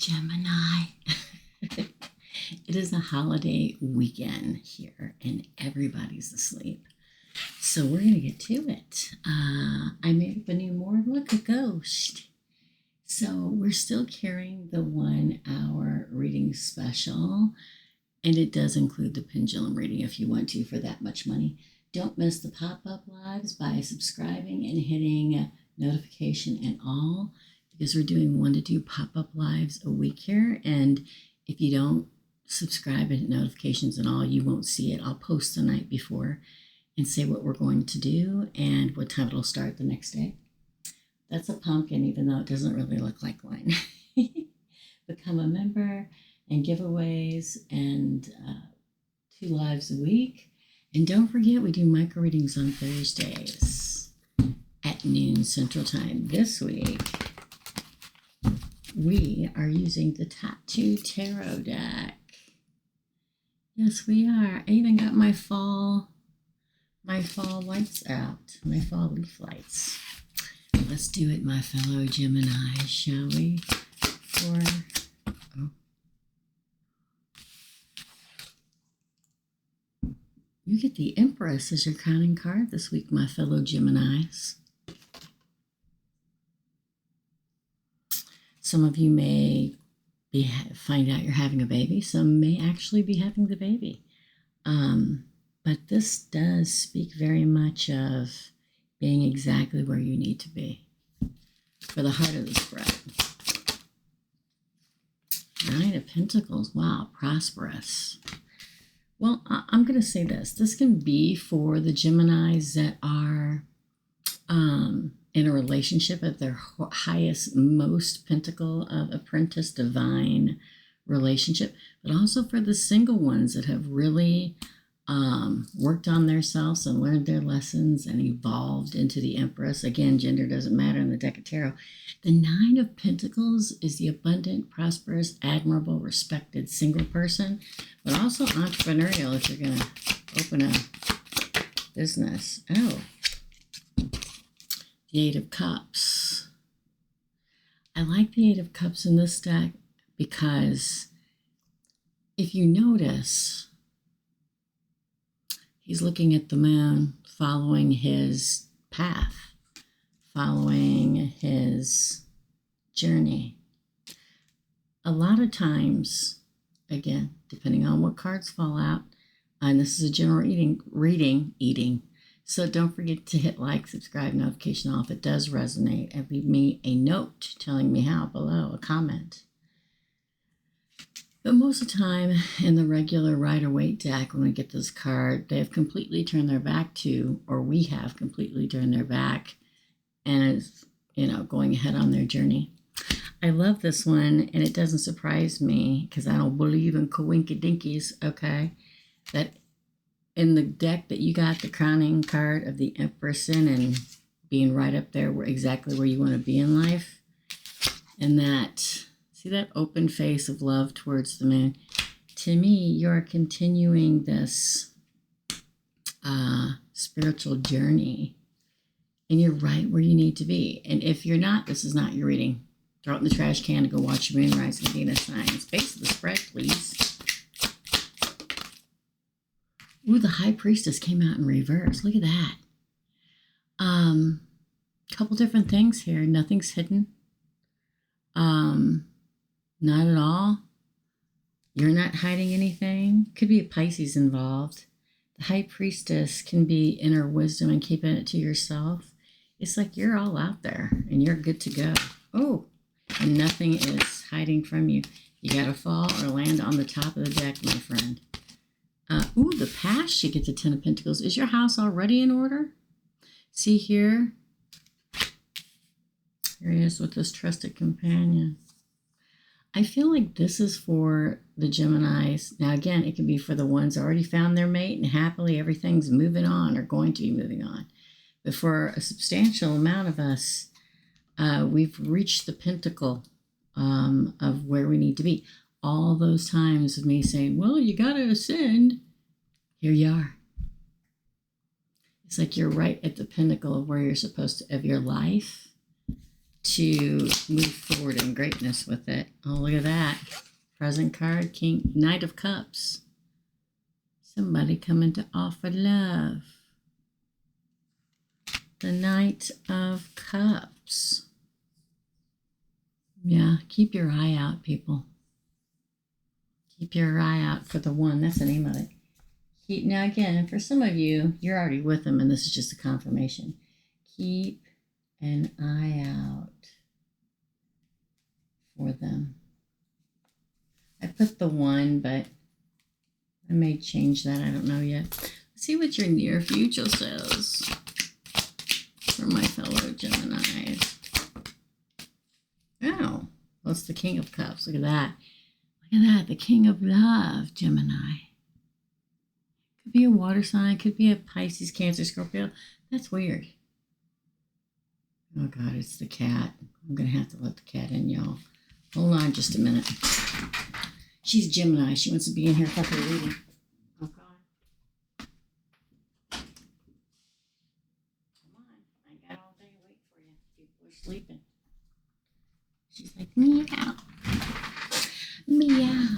Gemini. It is a holiday weekend here and everybody's asleep. So we're going to get to it. I made up a new more. Look, a ghost. So we're still carrying the 1 hour reading special. And it does include the pendulum reading if you want to for that much money. Don't miss the pop-up lives by subscribing and hitting notification and all, because we're doing 1 to 2 pop-up lives a week here. And if you don't subscribe and hit notifications and all, you won't see it. I'll post the night before and say what we're going to do and what time it'll start the next day. That's a pumpkin, even though it doesn't really look like one. Become a member and giveaways and 2 lives a week. And don't forget, we do micro readings on Thursdays at noon Central Time. This week, we are using the Tattoo Tarot deck. Yes, we are. I even got my fall lights out, my fall leaf lights. Let's do it, my fellow Gemini, shall we? You get the Empress as your crowning card this week, my fellow Geminis. Some of you may find out you're having a baby. Some may actually be having the baby. But this does speak very much of being exactly where you need to be for the heart of the spread. 9 of Pentacles. Wow, prosperous. Well, I'm going to say this. This can be for the Geminis that are in a relationship at their highest, most pentacle of apprentice divine relationship, but also for the single ones that have really worked on themselves and learned their lessons and evolved into the Empress. Again, gender doesn't matter in the deck of tarot. The 9 of Pentacles is the abundant, prosperous, admirable, respected single person, but also entrepreneurial if you're going to open a business. Oh, the 8 of Cups. I like the 8 of Cups in this deck because if you notice, he's looking at the moon, following his path, following his journey. A lot of times, again, depending on what cards fall out, and this is a general reading. So don't forget to hit like, subscribe, notification all if it does resonate, and leave me a note telling me how below, a comment. But most of the time in the regular Rider-Waite deck, when we get this card, they have completely turned their back to, or we have completely turned their back and is, going ahead on their journey. I love this one, and it doesn't surprise me because I don't believe in coinkydinkies, okay? That in the deck that you got the crowning card of the Empress in and being right up there exactly where you want to be in life. And that, see that open face of love towards the moon? To me, you're continuing this spiritual journey. And you're right where you need to be. And if you're not, this is not your reading. Throw it in the trash can and go watch your moonrise and Venus signs. Base of the spread, please. Ooh, the High Priestess came out in reverse. Look at that. Couple different things here. Nothing's hidden. Not at all. You're not hiding anything. Could be a Pisces involved. The High Priestess can be inner wisdom and keeping it to yourself. It's like you're all out there and you're good to go. Oh, and nothing is hiding from you. You got to fall or land on the top of the deck, my friend. Ooh, the past, you get the 10 of Pentacles. Is your house already in order? See here? Here he is with this trusted companion. I feel like this is for the Geminis. Now, again, it can be for the ones that already found their mate and happily everything's moving on or going to be moving on. But for a substantial amount of us, we've reached the pinnacle of where we need to be. All those times of me saying, well, you got to ascend. Here you are. It's like you're right at the pinnacle of where you're supposed to, of your life. to move forward in greatness with it. Oh, look at that. Present card, King, Knight of Cups. Somebody coming to offer love. The Knight of Cups. Yeah, keep your eye out, people. Keep your eye out for the one. That's the name of it. Now, again, for some of you, you're already with them, and this is just a confirmation. Keep an eye out for them. I put the one, but I may change that. I don't know yet. Let's see what your near future says for my fellow Geminis. Oh, well, it's the King of Cups. Look at that. Look at that. The King of Love, Gemini. Could be a water sign. Could be a Pisces, Cancer, Scorpio. That's weird. Oh, God, it's the cat. I'm going to have to let the cat in, y'all. Hold on just a minute. She's Gemini. She wants to be in here for her reading. Oh, God. Come on. I got all day to wait for you. People are sleeping. She's like, meow. Meow.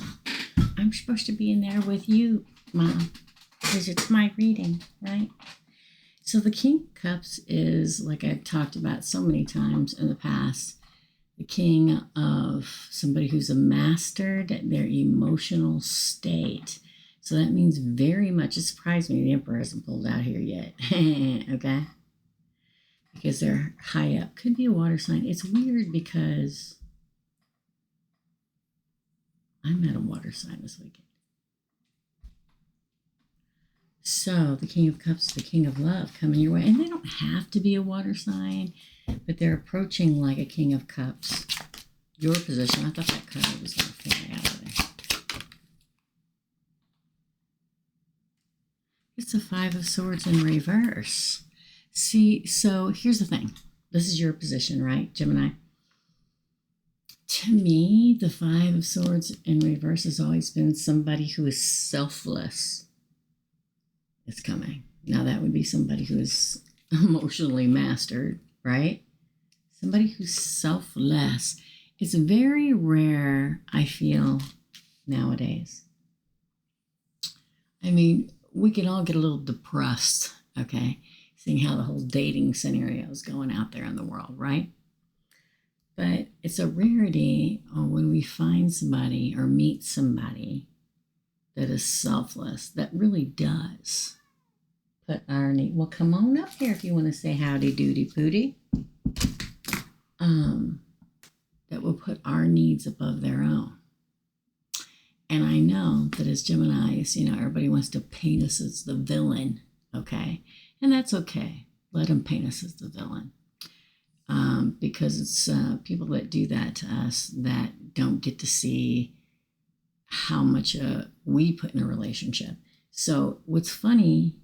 I'm supposed to be in there with you, Mom, because it's my reading, right? So the King of Cups is, like I've talked about so many times in the past, the king of somebody who's mastered their emotional state. So that means very much, it surprised me the Emperor hasn't pulled out here yet, okay? Because they're high up. Could be a water sign. It's weird because I met a water sign this weekend. So the King of Cups, the King of Love coming your way. And they don't have to be a water sign, but they're approaching like a King of Cups. Your position. I thought that card was going to fly out of there. It's a Five of Swords in reverse. See, so here's the thing. This is your position, right, Gemini? To me, the Five of Swords in reverse has always been somebody who is selfless. It's coming. Now that would be somebody who is emotionally mastered, right? Somebody who's selfless. It's very rare, I feel, nowadays. I mean, we can all get a little depressed, okay, seeing how the whole dating scenario is going out there in the world, right? But it's a rarity when we find somebody or meet somebody that is selfless, that really does put our need. Well, come on up here if you want to say howdy doody pooty. That will put our needs above their own. And I know that as Geminis, you know, everybody wants to paint us as the villain, okay? And that's okay. Let them paint us as the villain. Because it's people that do that to us that don't get to see how much we put in a relationship. So what's funny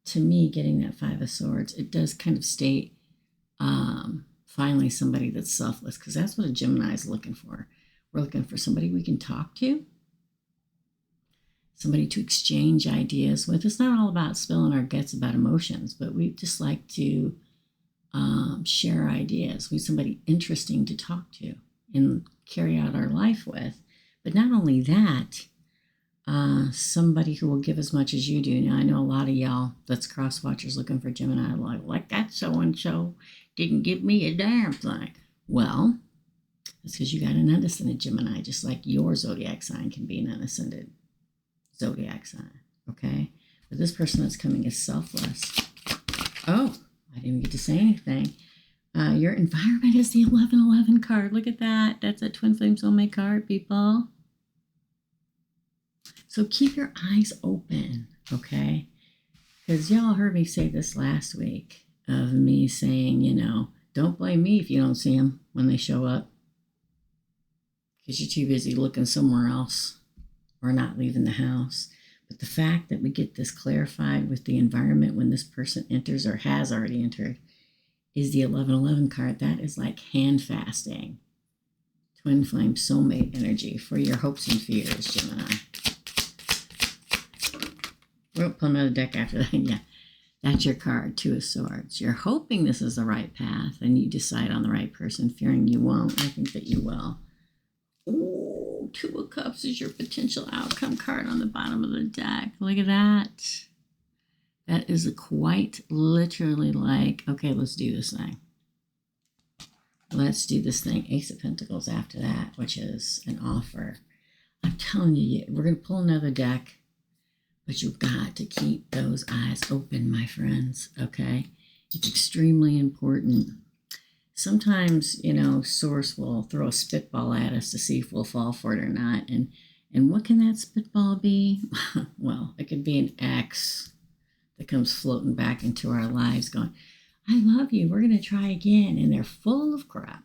to me, getting that Five of Swords, it does kind of state finally somebody that's selfless, because that's what a Gemini is looking for. We're looking for somebody we can talk to, somebody to exchange ideas with. It's not all about spilling our guts about emotions, but we just like to share ideas. We need somebody interesting to talk to and carry out our life with. But not only that, somebody who will give as much as you do. Now, I know a lot of y'all that's cross watchers looking for Gemini, like that so-and-so didn't give me a damn thing. Well, that's because you got an unascended Gemini, just like your zodiac sign can be an unascended zodiac sign, okay? But this person that's coming is selfless. Oh, I didn't even get to say anything. Your environment is the 1111 card. Look at that. That's a Twin Flame Soulmate card, people. So keep your eyes open, okay? Because y'all heard me say this last week of me saying, you know, don't blame me if you don't see them when they show up, because you're too busy looking somewhere else or not leaving the house. But the fact that we get this clarified with the environment when this person enters or has already entered is the 1111 card. That is like hand fasting. Twin Flame Soulmate energy for your hopes and fears, Gemini. We'll pull another deck after that, yeah. That's your card, Two of Swords. You're hoping this is the right path and you decide on the right person, fearing you won't. I think that you will. Ooh, Two of Cups is your potential outcome card on the bottom of the deck. Look at that. That is quite literally like, okay, let's do this thing. Let's do this thing. Ace of Pentacles after that, which is an offer. I'm telling you, we're going to pull another deck. But you've got to keep those eyes open, my friends, okay? It's extremely important. Sometimes, you know, Source will throw a spitball at us to see if we'll fall for it or not. And what can that spitball be? Well, it could be an ex that comes floating back into our lives going, I love you, we're going to try again. And they're full of crap.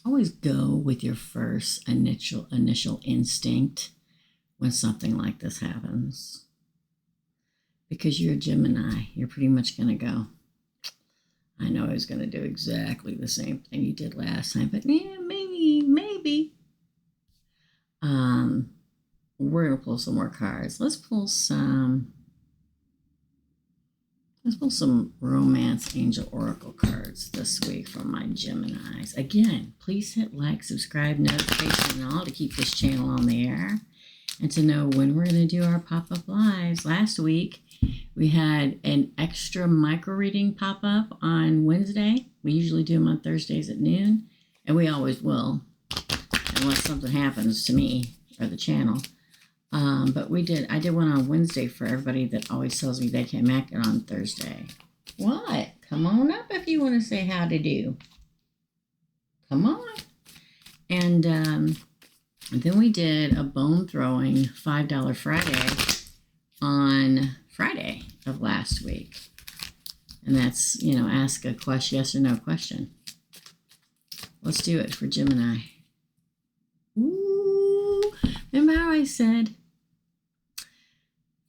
Always go with your first initial instinct when something like this happens. Because you're a Gemini, you're pretty much going to go, I know I was going to do exactly the same thing you did last time, but yeah, maybe. We're going to pull some more cards. Let's pull some Romance Angel Oracle cards this week from my Geminis. Again, please hit like, subscribe, notification, and all to keep this channel on the air and to know when we're going to do our pop-up lives. Last week, we had an extra micro reading pop-up on Wednesday. We usually do them on Thursdays at noon, and we always will, unless something happens to me or the channel. But I did one on Wednesday for everybody that always tells me they can't make it on Thursday. What? Come on up if you want to say how to do. Come on. And then we did a bone throwing $5 Friday on Friday of last week. And that's, you know, ask a question, yes or no question. Let's do it for Gemini. Ooh, remember how I said,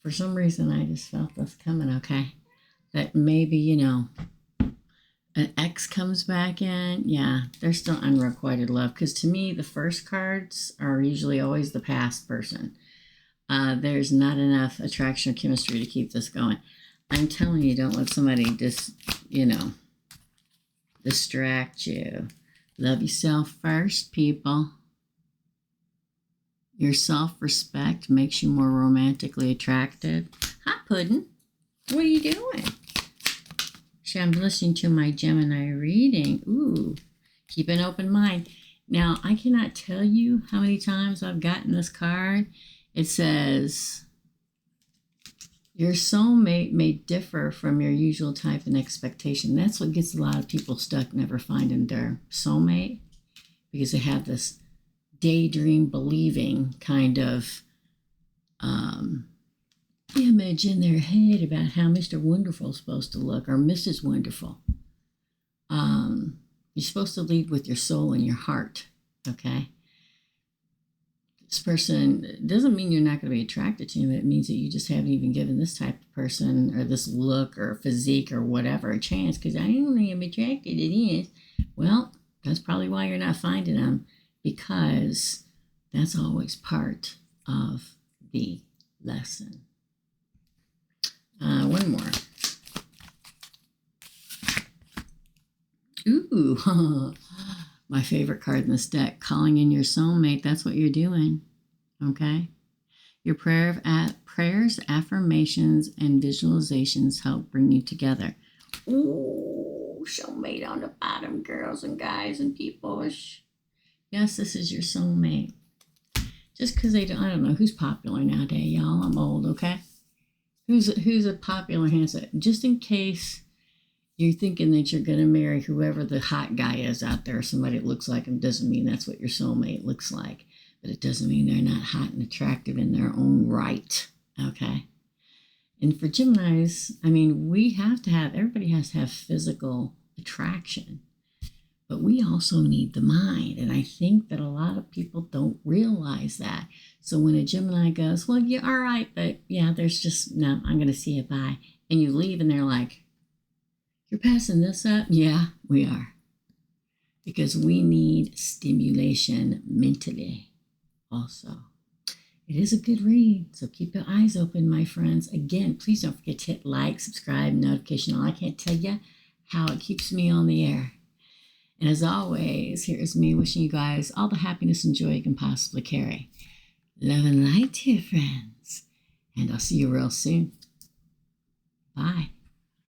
for some reason, I just felt this coming, okay? That maybe, you know, an ex comes back in. Yeah, they're still unrequited love. Because to me, the first cards are usually always the past person. There's not enough attraction or chemistry to keep this going. I'm telling you, don't let somebody just, you know, distract you. Love yourself first, people. Your self-respect makes you more romantically attractive. Hi, Puddin'. What are you doing? I'm listening to my Gemini reading. Ooh, keep an open mind. Now, I cannot tell you how many times I've gotten this card. It says, your soulmate may differ from your usual type and expectation. That's what gets a lot of people stuck, never finding their soulmate, because they have this daydream believing kind of image in their head about how Mr. Wonderful is supposed to look, or Mrs. Wonderful. You're supposed to lead with your soul and your heart, okay? This person doesn't mean you're not going to be attracted to him. It means that you just haven't even given this type of person or this look or physique or whatever a chance, because I only am attracted to this. Well, that's probably why you're not finding them, because that's always part of the lesson. One more. Ooh, my favorite card in this deck, calling in your soulmate. That's what you're doing, okay? Your prayers, affirmations, and visualizations help bring you together. Ooh, soulmate on the bottom, girls and guys and people. Yes, this is your soulmate. Just because they don't, I don't know who's popular nowadays, y'all. I'm old, okay? Who's a popular handset? Just in case you're thinking that you're going to marry whoever the hot guy is out there, somebody that looks like him, doesn't mean that's what your soulmate looks like. But it doesn't mean they're not hot and attractive in their own right, okay? And for Geminis, I mean, everybody has to have physical attraction. But we also need the mind. And I think that a lot of people don't realize that. So when a Gemini goes, well, you're all right, but yeah, there's just, no, I'm going to see it bye. And you leave and they're like, you're passing this up? Yeah, we are. Because we need stimulation mentally also. It is a good read, so keep your eyes open, my friends. Again, please don't forget to hit like, subscribe, notification on. I can't tell you how it keeps me on the air. And as always, here's me wishing you guys all the happiness and joy you can possibly carry. Love and light, dear friends. And I'll see you real soon. Bye.